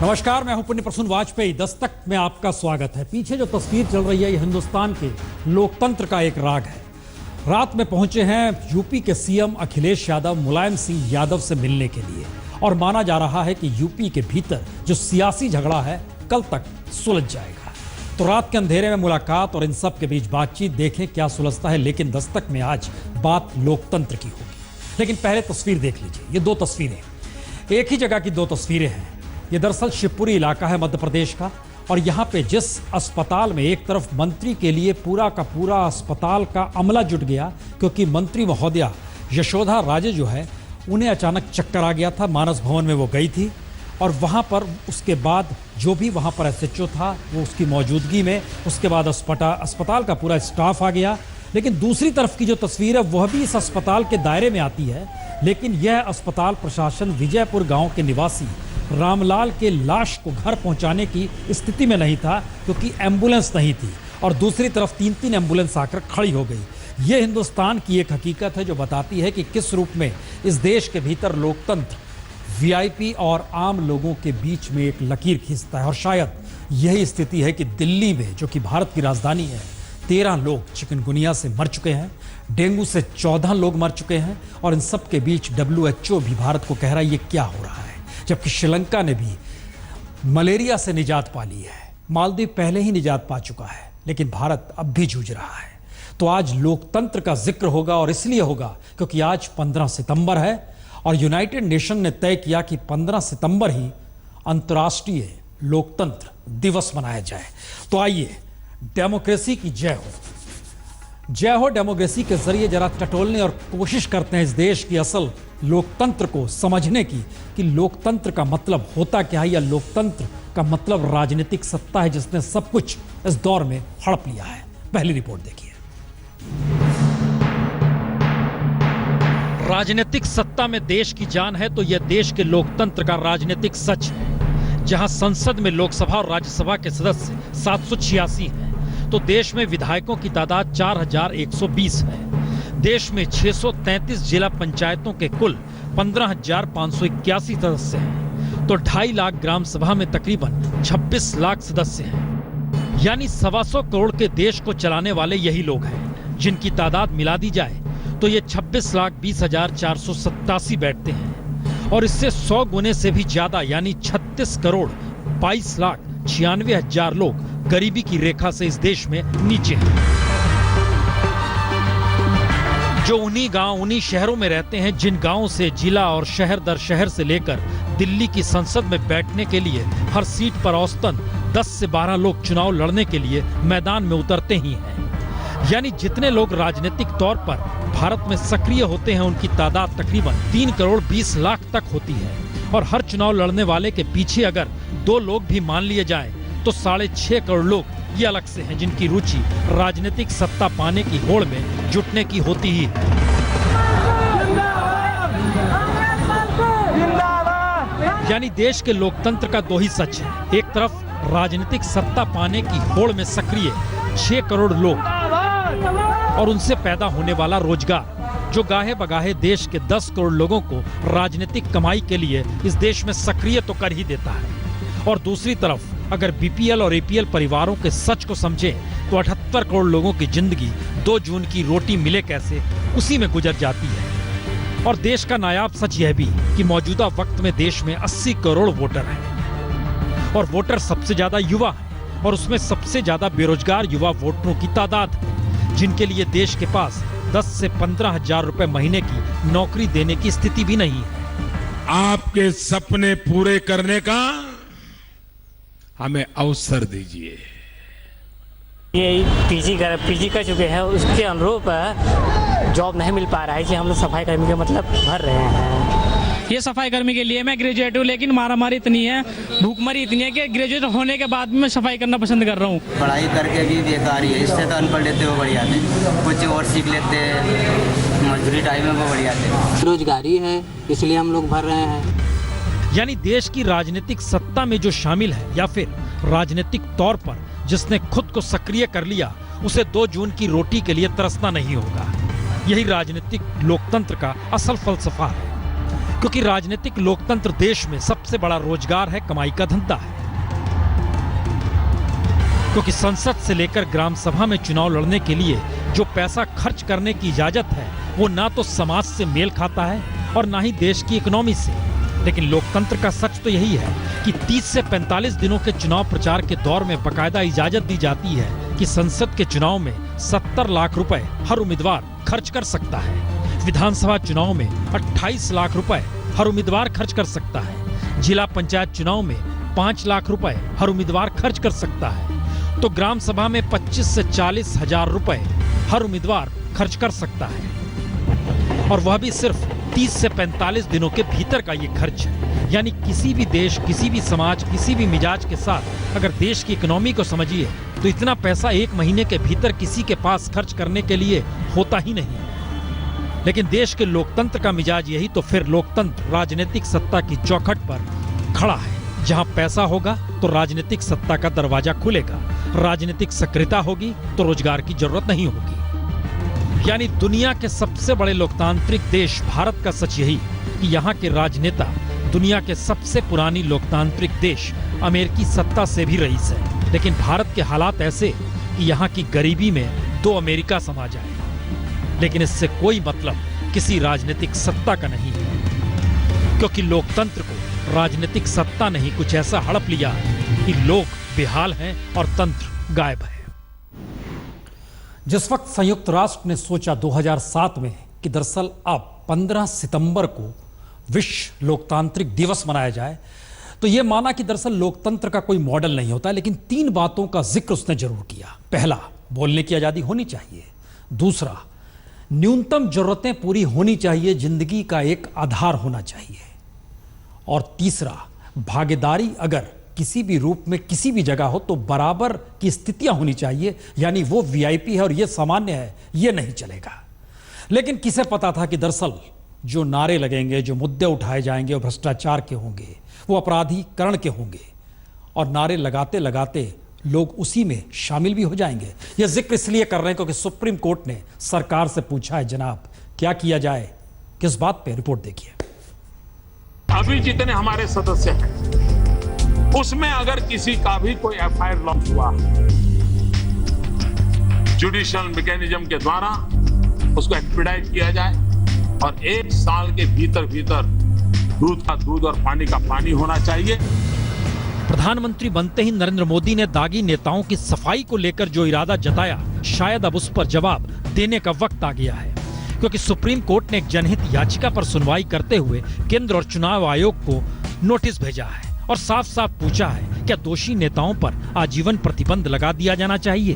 नमस्कार, मैं हूं पुण्य प्रसून वाजपेयी। दस्तक में आपका स्वागत है। पीछे जो तस्वीर चल रही है ये हिंदुस्तान के लोकतंत्र का एक राग है। रात में पहुंचे हैं यूपी के सीएम अखिलेश यादव मुलायम सिंह यादव से मिलने के लिए और माना जा रहा है कि यूपी के भीतर जो सियासी झगड़ा है कल तक सुलझ जाएगा। तो रात के अंधेरे में मुलाकात और इन सब के बीच बातचीत, देखें क्या सुलझता है। लेकिन दस्तक में आज बात लोकतंत्र की होगी। लेकिन पहले तस्वीर देख लीजिए। ये दो तस्वीरें, एक ही जगह की दो तस्वीरें हैं। ये दरअसल शिवपुरी इलाका है मध्य प्रदेश का और यहाँ पे जिस अस्पताल में एक तरफ मंत्री के लिए पूरा का पूरा अस्पताल का अमला जुट गया क्योंकि मंत्री महोदया यशोधा राजे जो है उन्हें अचानक चक्कर आ गया था। मानस भवन में वो गई थी और वहाँ पर उसके बाद जो भी वहाँ पर एसएचओ था वो उसकी मौजूदगी में, उसके बाद अस्पताल का पूरा स्टाफ आ गया। लेकिन दूसरी तरफ की जो तस्वीर है वह भी इस अस्पताल के दायरे में आती है। लेकिन यह अस्पताल प्रशासन विजयपुर गाँव के निवासी रामलाल के लाश को घर पहुंचाने की स्थिति में नहीं था क्योंकि एम्बुलेंस नहीं थी और दूसरी तरफ तीन एम्बुलेंस आकर खड़ी हो गई। ये हिंदुस्तान की एक हकीकत है जो बताती है कि किस रूप में इस देश के भीतर लोकतंत्र वीआईपी और आम लोगों के बीच में एक लकीर खींचता है। और शायद यही स्थिति है कि दिल्ली में, जो कि भारत की राजधानी है, 13 लोग चिकनगुनिया से मर चुके हैं, डेंगू से 14 लोग मर चुके हैं और इन सब के बीच WHO भी भारत को कह रहा है ये क्या हो रहा है। जबकि श्रीलंका ने भी मलेरिया से निजात पा ली है, मालदीव पहले ही निजात पा चुका है, लेकिन भारत अब भी जूझ रहा है। तो आज लोकतंत्र का जिक्र होगा और इसलिए होगा क्योंकि आज 15 सितंबर है और यूनाइटेड नेशन ने तय किया कि 15 सितंबर ही अंतर्राष्ट्रीय लोकतंत्र दिवस मनाया जाए। तो आइए, डेमोक्रेसी की जय हो, जय हो डेमोक्रेसी के जरिए जरा टटोलने और कोशिश करते हैं इस देश की असल लोकतंत्र को समझने की कि लोकतंत्र का मतलब होता क्या है, या लोकतंत्र का मतलब राजनीतिक सत्ता है जिसने सब कुछ इस दौर में हड़प लिया है। पहली रिपोर्ट देखिए। राजनीतिक सत्ता में देश की जान है तो यह देश के लोकतंत्र का राजनीतिक सच है। जहां संसद में लोकसभा और राज्यसभा के सदस्य 786 हैं तो देश में विधायकों की तादाद 4120 है। देश में 633 जिला पंचायतों के कुल 15,581 सदस्य हैं तो 2.5 लाख ग्राम सभा में तकरीबन 26 लाख सदस्य हैं। यानी 125 करोड़ के देश को चलाने वाले यही लोग हैं, जिनकी तादाद मिला दी जाए तो ये 26,20,487 बैठते हैं और इससे 100 गुने से भी ज्यादा यानी 36 करोड़ 22,96,000 लोग गरीबी की रेखा से इस देश में नीचे हैं, जो उन्हीं गांव उन्हीं शहरों में रहते हैं जिन गांवों से जिला और शहर दर शहर से लेकर दिल्ली की संसद में बैठने के लिए हर सीट पर औसतन 10 से 12 लोग चुनाव लड़ने के लिए मैदान में उतरते ही हैं। यानी जितने लोग राजनीतिक तौर पर भारत में सक्रिय होते हैं उनकी तादाद तकरीबन 3 करोड़ 20 लाख तक होती है और हर चुनाव लड़ने वाले के पीछे अगर 2 लोग भी मान लिए जाएं तो 6.5 करोड़ लोग ये अलग से हैं जिनकी रुचि राजनीतिक सत्ता पाने की होड़ में जुटने की होती ही है। यानी देश के लोकतंत्र का दो ही सच है। एक तरफ राजनीतिक सत्ता पाने की होड़ में सक्रिय 6 करोड़ लोग और उनसे पैदा होने वाला रोजगार जो गाहे बगाहे देश के 10 करोड़ लोगों को राजनीतिक कमाई के लिए इस देश में सक्रिय तो कर ही देता है। और दूसरी तरफ अगर बीपीएल और एपीएल परिवारों के सच को समझें तो 78 करोड़ लोगों की जिंदगी 2 जून की रोटी मिले कैसे उसी में गुजर जाती है। और देश का नायाब सच यह भी कि मौजूदा वक्त में देश में 80 करोड़ वोटर हैं और वोटर सबसे ज्यादा युवा हैं और उसमें सबसे ज्यादा बेरोजगार युवा वोटरों की तादाद है जिनके लिए देश के पास 10 से 15,000 रुपए महीने की नौकरी देने की स्थिति भी नहीं है। आपके सपने पूरे करने का हमें अवसर दीजिए। ये पीजी कर चुके हैं, उसके अनुरूप जॉब नहीं मिल पा रहा है कि हम लोग सफाई कर्मी का मतलब भर रहे हैं। ये सफाई कर्मी के लिए मैं ग्रेजुएट हूँ, लेकिन मारामारी इतनी है, भूखमरी इतनी है कि ग्रेजुएट होने के बाद भी मैं सफाई करना पसंद कर रहा हूँ। पढ़ाई करके भी बेकार ही है, इससे तो अनपढ़ लेते हो बढ़िया थे, कुछ और सीख लेते हैं, मजदूरी टाइम में वो बढ़िया थे। बेरोजगारी है इसलिए हम लोग भर रहे हैं। यानी देश की राजनीतिक सत्ता में जो शामिल है या फिर राजनीतिक तौर पर जिसने खुद को सक्रिय कर लिया उसे 2 जून की रोटी के लिए तरसना नहीं होगा। यही राजनीतिक लोकतंत्र का असल फलसफा है। क्योंकि राजनीतिक लोकतंत्र देश में सबसे बड़ा रोजगार है, कमाई का धंधा है। क्योंकि संसद से लेकर ग्राम सभा में चुनाव लड़ने के लिए जो पैसा खर्च करने की इजाजत है वो ना तो समाज से मेल खाता है और ना ही देश की इकोनॉमी से। लेकिन लोकतंत्र का सच तो यही है कि 30 से 45 दिनों के चुनाव प्रचार के दौर में बकायदा इजाजत दी जाती है कि संसद के चुनाव में 70 लाख रुपए हर उम्मीदवार खर्च कर सकता है। विधानसभा चुनाव में 28 लाख रुपए हर उम्मीदवार खर्च कर सकता है। जिला पंचायत चुनाव में 5 लाख रुपए हर उम्मीदवार खर्च कर सकता है। तो ग्राम सभा में 25 से 40 हजार रुपए हर उम्मीदवार खर्च कर सकता है, और वह भी सिर्फ 30 से 45 दिनों के भीतर का ये खर्च है। यानी किसी भी देश, किसी भी समाज, किसी भी मिजाज के साथ अगर देश की इकोनॉमी को समझिए तो इतना पैसा एक महीने के भीतर किसी के पास खर्च करने के लिए होता ही नहीं। लेकिन देश के लोकतंत्र का मिजाज यही तो फिर लोकतंत्र राजनीतिक सत्ता की चौखट पर खड़ा है। जहां पैसा होगा तो राजनीतिक सत्ता का दरवाजा खुलेगा, राजनीतिक सक्रियता होगी तो रोजगार की जरूरत नहीं होगी। यानी दुनिया के सबसे बड़े लोकतांत्रिक देश भारत का सच यही कि यहाँ के राजनेता दुनिया के सबसे पुरानी लोकतांत्रिक देश अमेरिकी सत्ता से भी रईस है। लेकिन भारत के हालात ऐसे कि यहाँ की गरीबी में 2 अमेरिका समा जाए। लेकिन इससे कोई मतलब किसी राजनीतिक सत्ता का नहीं है, क्योंकि लोकतंत्र को राजनीतिक सत्ता नहीं कुछ ऐसा हड़प लिया कि लोग बेहाल हैं और तंत्र गायब है। जिस वक्त संयुक्त राष्ट्र ने सोचा 2007 में कि दरअसल अब 15 सितंबर को विश्व लोकतांत्रिक दिवस मनाया जाए, तो यह माना कि दरअसल लोकतंत्र का कोई मॉडल नहीं होता। लेकिन 3 बातों का जिक्र उसने जरूर किया। पहला, बोलने की आजादी होनी चाहिए। दूसरा, न्यूनतम जरूरतें पूरी होनी चाहिए, जिंदगी का एक आधार होना चाहिए। और तीसरा, भागीदारी अगर किसी भी रूप में किसी भी जगह हो तो बराबर की स्थितियां होनी चाहिए। यानी वो वीआईपी है और ये सामान्य है, ये नहीं चलेगा। लेकिन किसे पता था कि दरअसल जो नारे लगेंगे, जो मुद्दे उठाए जाएंगे वो भ्रष्टाचार के होंगे, वो अपराधीकरण के होंगे, और नारे लगाते लगाते लोग उसी में शामिल भी हो जाएंगे। ये जिक्र इसलिए कर रहे हैं क्योंकि सुप्रीम कोर्ट ने सरकार से पूछा है, जनाब क्या किया जाए, किस बात पे, रिपोर्ट देखिए। अभी जितने हमारे सदस्य हैं उसमें अगर किसी का भी कोई एफआईआर लॉन्च हुआ, जुडिशियल मैकेनिज्म के द्वारा उसको एक्सपीडाइट किया जाए और 1 साल के भीतर भीतर दूध का दूध और पानी का पानी होना चाहिए। प्रधानमंत्री बनते ही नरेंद्र मोदी ने दागी नेताओं की सफाई को लेकर जो इरादा जताया, शायद अब उस पर जवाब देने का वक्त आ गया है। क्योंकि सुप्रीम कोर्ट ने एक जनहित याचिका पर सुनवाई करते हुए केंद्र और चुनाव आयोग को नोटिस भेजा है और साफ साफ पूछा है, क्या दोषी नेताओं पर आजीवन प्रतिबंध लगा दिया जाना चाहिए।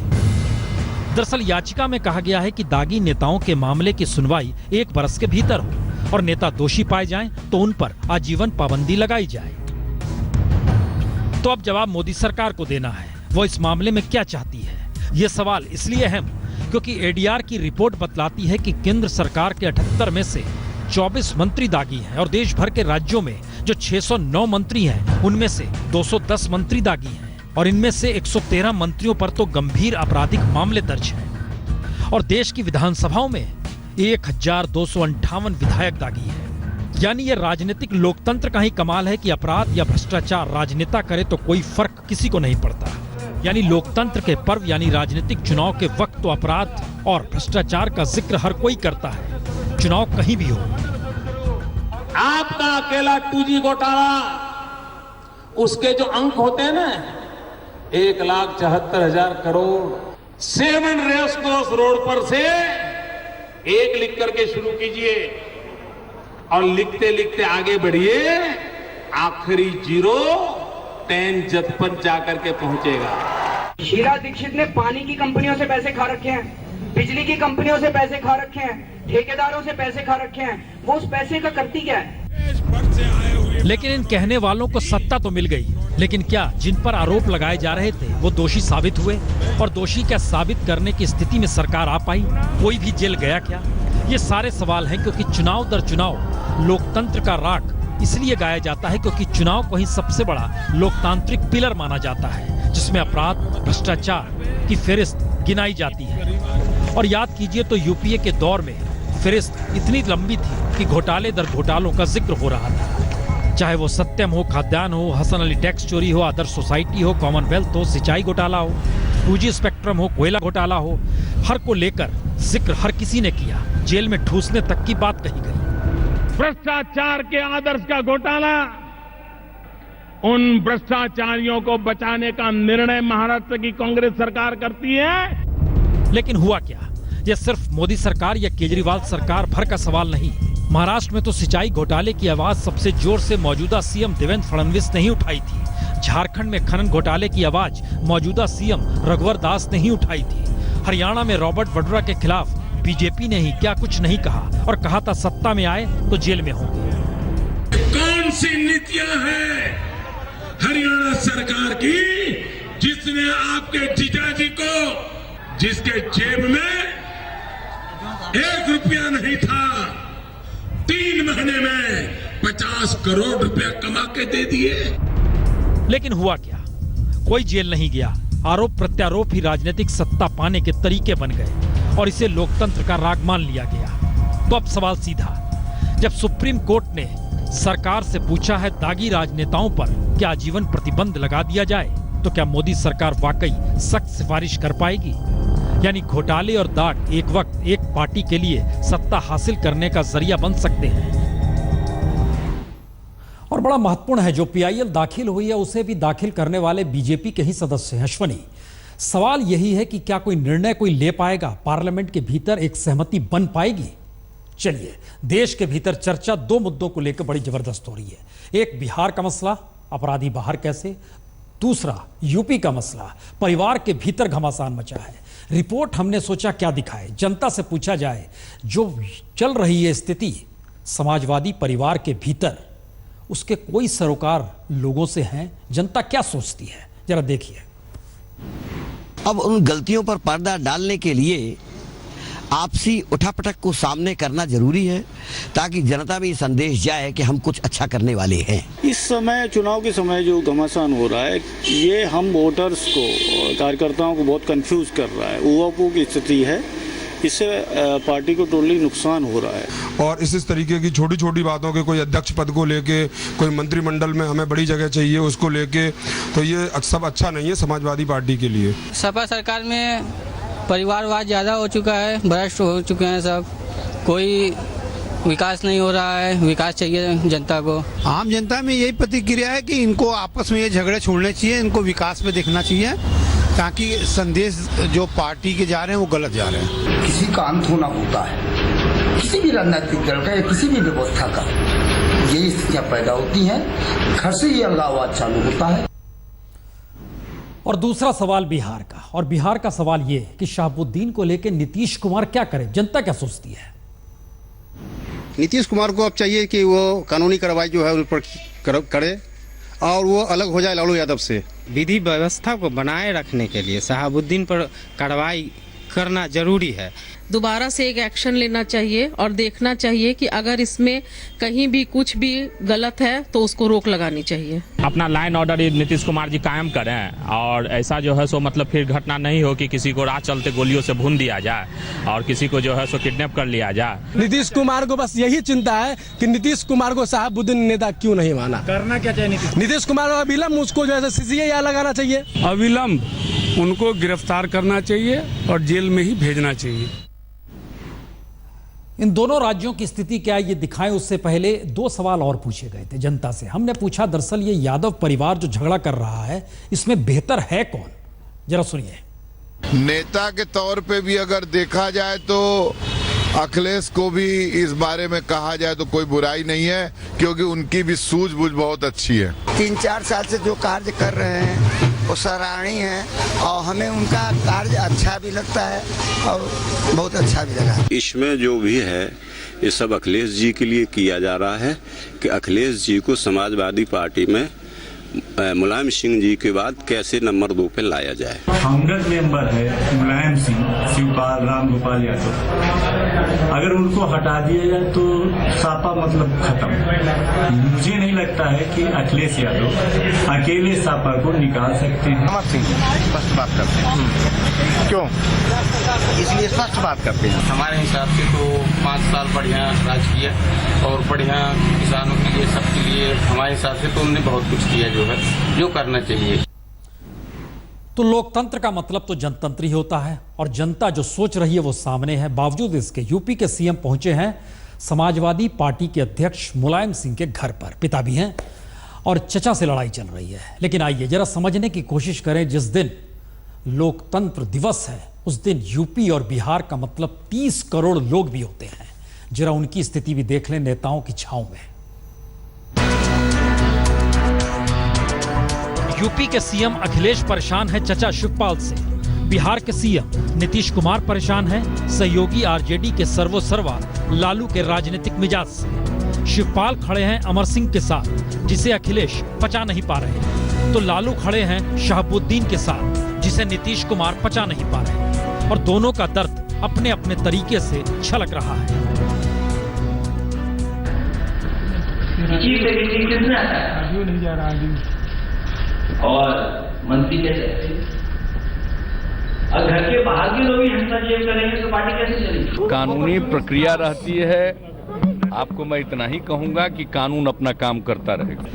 दरअसल याचिका में कहा गया है कि दागी नेताओं के मामले की सुनवाई 1 बरस के भीतर हो और नेता दोषी पाए जाएं तो उन पर आजीवन पाबंदी लगाई जाए। तो अब जवाब मोदी सरकार को देना है, वो इस मामले में क्या चाहती है। ये सवाल इसलिए अहम क्योंकि एडीआर की रिपोर्ट बतलाती है कि केंद्र सरकार के 78 में से 24 मंत्री दागी हैं और देश भर के राज्यों में जो 609 मंत्री हैं उनमें से 210 मंत्री दागी हैं और इनमें से 113 मंत्रियों पर तो गंभीर आपराधिक मामले दर्ज हैं और देश की विधानसभाओं में 1258 विधायक दागी हैं। यानी ये राजनीतिक लोकतंत्र का ही कमाल है कि अपराध या भ्रष्टाचार राजनेता करे तो कोई फर्क किसी को नहीं पड़ता। यानी लोकतंत्र के पर्व यानी राजनीतिक चुनाव के वक्त तो अपराध और भ्रष्टाचार का जिक्र हर कोई करता है, चुनाव कहीं भी हो। आपका अकेला 2G घोटाला, उसके जो अंक होते हैं ना, 1,74,000 करोड़ 7 रेस कोर्स रोड पर से 1 लिख करके शुरू कीजिए और लिखते लिखते आगे बढ़िए, आखिरी 10 जतपन जाकर के पहुंचेगा। शीला दीक्षित ने पानी की कंपनियों से पैसे खा रखे हैं, बिजली की कंपनियों से पैसे खा रखे हैं, ठेकेदारों से पैसे खा रखे हैं। वो उस पैसे का करती क्या है? लेकिन इन कहने वालों को सत्ता तो मिल गई, लेकिन क्या जिन पर आरोप लगाए जा रहे थे वो दोषी साबित हुए? और दोषी क्या साबित करने की स्थिति में सरकार आ पाई? कोई भी जेल गया क्या? ये सारे सवाल हैं क्योंकि चुनाव दर चुनाव लोकतंत्र का राग इसलिए गाया जाता है क्योंकि चुनाव को ही सबसे बड़ा लोकतांत्रिक पिलर माना जाता है जिसमें अपराध भ्रष्टाचार की फेरिस्त गिनाई जाती है। और याद कीजिए तो यूपीए के दौर में फिरिस्त इतनी लंबी थी कि घोटाले दर घोटालों का जिक्र हो रहा था। चाहे वो सत्यम हो, खाद्यान्न हो, हसन अली टैक्स चोरी हो, आदर्श सोसाइटी हो, कॉमनवेल्थ हो, सिंचाई घोटाला हो, 2G स्पेक्ट्रम हो, कोयला घोटाला हो, हर को लेकर जिक्र हर किसी ने किया। जेल में ठूसने तक की बात कही गई। भ्रष्टाचार के आदर्श का घोटाला, उन भ्रष्टाचारियों को बचाने का निर्णय महाराष्ट्र की कांग्रेस सरकार करती है। लेकिन हुआ क्या? यह सिर्फ मोदी सरकार या केजरीवाल सरकार भर का सवाल नहीं। महाराष्ट्र में तो सिंचाई घोटाले की आवाज सबसे जोर से मौजूदा सीएम देवेंद्र फडणवीस ने ही उठाई थी। झारखंड में खनन घोटाले की आवाज मौजूदा सीएम रघुवर दास ने ही उठाई थी। हरियाणा में रॉबर्ट वड्रा के खिलाफ बीजेपी ने ही क्या कुछ नहीं कहा और कहा था सत्ता में आए तो जेल में होंगे। कौन सी नीतियां हैं हरियाणा सरकार की जिसने आपके जीजाजी को, जिसके जेब में 1 रुपया नहीं था, 3 महीने में 50 करोड़ रुपया कमा के दे दिए। लेकिन हुआ क्या? कोई जेल नहीं गया। आरोप प्रत्यारोप ही राजनीतिक सत्ता पाने के तरीके बन गए और इसे लोकतंत्र का राग मान लिया गया। तो अब सवाल सीधा, जब सुप्रीम कोर्ट ने सरकार से पूछा है दागी राजनेताओं पर क्या आजीवन प्रतिबंध लगा दिया जाए, तो क्या मोदी सरकार वाकई सख्त सिफारिश कर पाएगी? यानी घोटाले और दाग एक वक्त एक पार्टी के लिए सत्ता हासिल करने का जरिया बन सकते हैं। और बड़ा महत्वपूर्ण है, जो PIL दाखिल हुई है उसे भी दाखिल करने वाले बीजेपी के ही सदस्य हैं। अश्वनी, सवाल यही है कि क्या कोई निर्णय कोई ले पाएगा? पार्लियामेंट के भीतर एक सहमति बन पाएगी? चलिए, देश के भीतर चर्चा 2 मुद्दों को लेकर बड़ी जबरदस्त हो रही है। एक बिहार का मसला, अपराधी बाहर कैसे। दूसरा यूपी का मसला, परिवार के भीतर घमासान मचा है। रिपोर्ट हमने सोचा क्या दिखाए, जनता से पूछा जाए। जो चल रही है स्थिति समाजवादी परिवार के भीतर, उसके कोई सरोकार लोगों से हैं? जनता क्या सोचती है, जरा देखिए। अब उन गलतियों पर पर्दा डालने के लिए आपसी उठापटक को सामने करना जरूरी है, ताकि जनता में ये संदेश जाए कि हम कुछ अच्छा करने वाले हैं। इस समय चुनाव के समय जो घमासान हो रहा है, ये हम वोटर्स को, कार्यकर्ताओं को बहुत कंफ्यूज कर रहा है। उवापोह की स्थिति है, इससे पार्टी को टोटली नुकसान हो रहा है। और इस तरीके की छोटी छोटी बातों के, कोई अध्यक्ष पद को लेके, कोई मंत्रिमंडल में हमें बड़ी जगह चाहिए उसको लेके, तो ये सब अच्छा नहीं है समाजवादी पार्टी के लिए। सपा सरकार में परिवारवाद ज़्यादा हो चुका है, भ्रष्ट हो चुके हैं सब, कोई विकास नहीं हो रहा है। विकास चाहिए जनता को। आम जनता में यही प्रतिक्रिया है कि इनको आपस में ये झगड़े छोड़ने चाहिए, इनको विकास में देखना चाहिए, ताकि संदेश जो पार्टी के जा रहे हैं वो गलत जा रहे हैं। किसी का अंत होना होता है, किसी भी राजनीतिक दल का या किसी भी व्यवस्था का, यही स्थितियां पैदा होती हैं, घर से ही अलगाववाद चालू होता है। और दूसरा सवाल बिहार का, और बिहार का सवाल ये कि शहाबुद्दीन को लेकर नीतीश कुमार क्या करे, जनता क्या सोचती है? नीतीश कुमार को अब चाहिए कि वो कानूनी कार्रवाई जो है उन पर करे और वो अलग हो जाए लालू यादव से। विधि व्यवस्था को बनाए रखने के लिए शहाबुद्दीन पर कार्रवाई करना जरूरी है। दोबारा से एक एक्शन लेना चाहिए और देखना चाहिए कि अगर इसमें कहीं भी कुछ भी गलत है तो उसको रोक लगानी चाहिए। अपना लाइन ऑर्डर नीतीश कुमार जी कायम करें और ऐसा जो है सो मतलब फिर घटना नहीं हो कि किसी को राह चलते गोलियों से भून दिया जाए और किसी को जो है सो किडनैप कर लिया जाए। नीतीश कुमार को बस यही चिंता है कि नीतीश कुमार को शहाबुद्दीन नेता क्यों नहीं माना। करना क्या चाहिए नीतीश कुमार को अविलंब उसको जो है CCI लगाना चाहिए, अविलंब उनको गिरफ्तार करना चाहिए और जेल में ही भेजना चाहिए। इन दोनों राज्यों की स्थिति क्या है ये दिखाएं, उससे पहले 2 सवाल और पूछे गए थे जनता से। हमने पूछा दरअसल ये यादव परिवार जो झगड़ा कर रहा है इसमें बेहतर है कौन, जरा सुनिए। नेता के तौर पे भी अगर देखा जाए तो अखिलेश को भी इस बारे में कहा जाए तो कोई बुराई नहीं है, क्योंकि उनकी भी सूझबूझ बहुत अच्छी है। 3-4 साल से जो कार्य कर रहे हैं वो सराहनीय है और हमें उनका कार्य अच्छा भी लगता है और बहुत अच्छा भी लगा। इसमें जो भी है ये सब अखिलेश जी के लिए किया जा रहा है कि अखिलेश जी को समाजवादी पार्टी में मुलायम सिंह जी के बाद कैसे नंबर 2 पे लाया जाए। कांग्रेस मेंबर है मुलायम सिंह, शिवपाल राम गोपाल यादव, अगर उनको हटा दिया जाए तो सापा मतलब खत्म। मुझे नहीं लगता है कि अखिलेश यादव अकेले सापा को निकाल सकते हैं। स्पष्ट बात करते हैं। क्यों? इसलिए स्पष्ट बात करते हैं। हमारे हिसाब से तो 5 साल बढ़िया राज किया और बढ़िया किसानों के लिए, सबके लिए हमारे हिसाब से तो उन्होंने बहुत कुछ किया जो है, जो करना चाहिए। तो लोकतंत्र का मतलब तो जनतंत्र ही होता है और जनता जो सोच रही है वो सामने है। बावजूद इसके यूपी के सीएम पहुंचे हैं समाजवादी पार्टी के अध्यक्ष मुलायम सिंह के घर पर। पिता भी हैं और चचा से लड़ाई चल रही है। लेकिन आइए जरा समझने की कोशिश करें, जिस दिन लोकतंत्र दिवस है उस दिन यूपी और बिहार का मतलब 30 करोड़ लोग भी होते हैं। जरा उनकी स्थिति भी देख लें नेताओं की छांव में। यूपी के सीएम अखिलेश परेशान है चचा शिवपाल से। बिहार के सीएम नीतीश कुमार परेशान है सहयोगी आरजेडी के सर्वोसर्वा लालू के राजनीतिक मिजाज से। शिवपाल खड़े हैं अमर सिंह के साथ, जिसे अखिलेश पचा नहीं पा रहे, तो लालू खड़े हैं शहाबुद्दीन के साथ, जिसे नीतीश कुमार पचा नहीं पा रहे। और दोनों का दर्द अपने अपने तरीके से छलक रहा है। और मंत्री कैसे, और घर के बाहर के लोग ही हस्तक्षेप करेंगे तो पार्टी कैसे चलेगी? कानूनी प्रक्रिया रहती है। आपको मैं इतना ही कहूंगा कि कानून अपना काम करता रहेगा।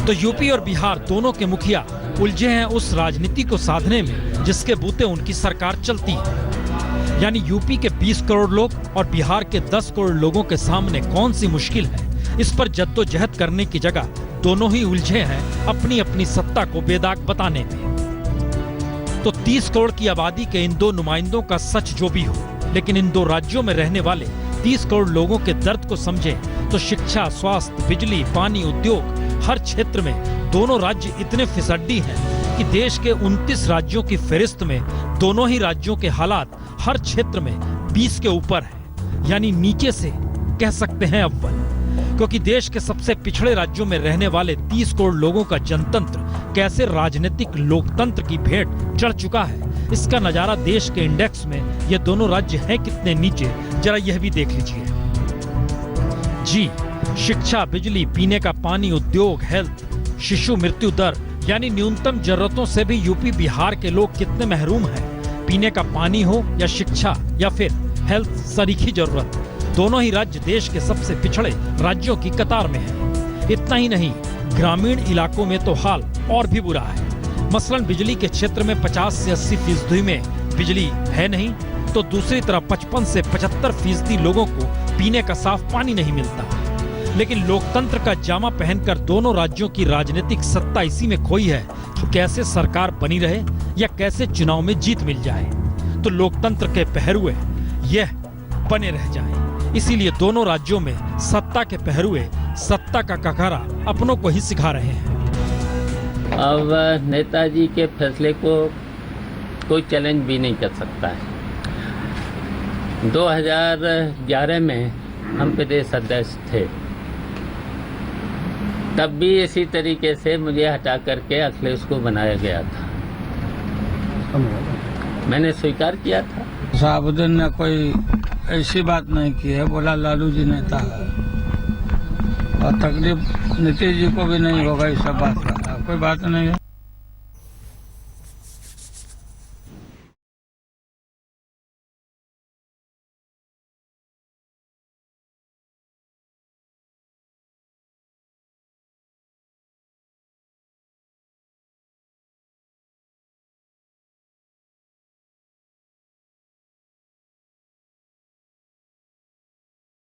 तो यूपी और बिहार दोनों के मुखिया उलझे हैं उस राजनीति को साधने में जिसके बूते उनकी सरकार चलती है। यानी यूपी के 20 करोड़ लोग और बिहार के 10 करोड़ लोगों के सामने कौन सी मुश्किल है, इस पर जद्दोजहद करने की जगह दोनों ही उलझे हैं अपनी अपनी सत्ता को बेदाग बताने में। तो 30 करोड़ की आबादी के इन दो नुमाइंदों का सच जो भी हो, लेकिन इन दो राज्यों में रहने वाले 30 करोड़ लोगों के दर्द को समझें तो शिक्षा, स्वास्थ्य, बिजली, पानी, उद्योग, हर क्षेत्र में दोनों राज्य इतने फिसड्डी हैं कि देश के 29 राज्यों की फहरिस्त में दोनों ही राज्यों के हालात हर क्षेत्र में 20 के ऊपर है, यानी नीचे से कह सकते हैं अव्वल। क्योंकि देश के सबसे पिछड़े राज्यों में रहने वाले 30 करोड़ लोगों का जनतंत्र कैसे राजनीतिक लोकतंत्र की भेंट चढ़ चुका है, इसका नजारा देश के इंडेक्स में ये दोनों राज्य हैं कितने नीचे, जरा यह भी देख लीजिए। जी, शिक्षा, बिजली, पीने का पानी, उद्योग, हेल्थ, शिशु मृत्यु दर यानी न्यूनतम जरूरतों से भी यूपी बिहार के लोग कितने महरूम हैं। पीने का पानी हो या शिक्षा या फिर हेल्थ सरीखी जरूरत, दोनों ही राज्य देश के सबसे पिछड़े राज्यों की कतार में हैं। इतना ही नहीं, ग्रामीण इलाकों में तो हाल और भी बुरा है। मसलन बिजली के क्षेत्र में 50 से 80% में बिजली है नहीं, तो दूसरी तरफ 55 से 75% लोगों को पीने का साफ पानी नहीं मिलता। लेकिन लोकतंत्र का जामा पहनकर दोनों राज्यों की राजनीतिक सत्ता इसी में खोई है कि कैसे सरकार बनी रहे या कैसे चुनाव में जीत मिल जाए, तो लोकतंत्र के पहरुए यह बने रह जाएं। इसीलिए दोनों राज्यों में सत्ता के पहरुए सत्ता का ककारा अपनों को ही सिखा रहे हैं। अब नेताजी के फैसले को कोई चैलेंज भी नहीं कर सकता है। 2011 में हम प्रदेश अध्यक्ष थे, तब भी इसी तरीके से मुझे हटा करके अखिलेश को बनाया गया था। मैंने स्वीकार किया था। शहाबुद्दीन ने कोई ऐसी बात नहीं की है, बोला लालू जी नेता है और तकलीफ नीतीश जी को भी नहीं होगा, इस सब बात का कोई बात नहीं है।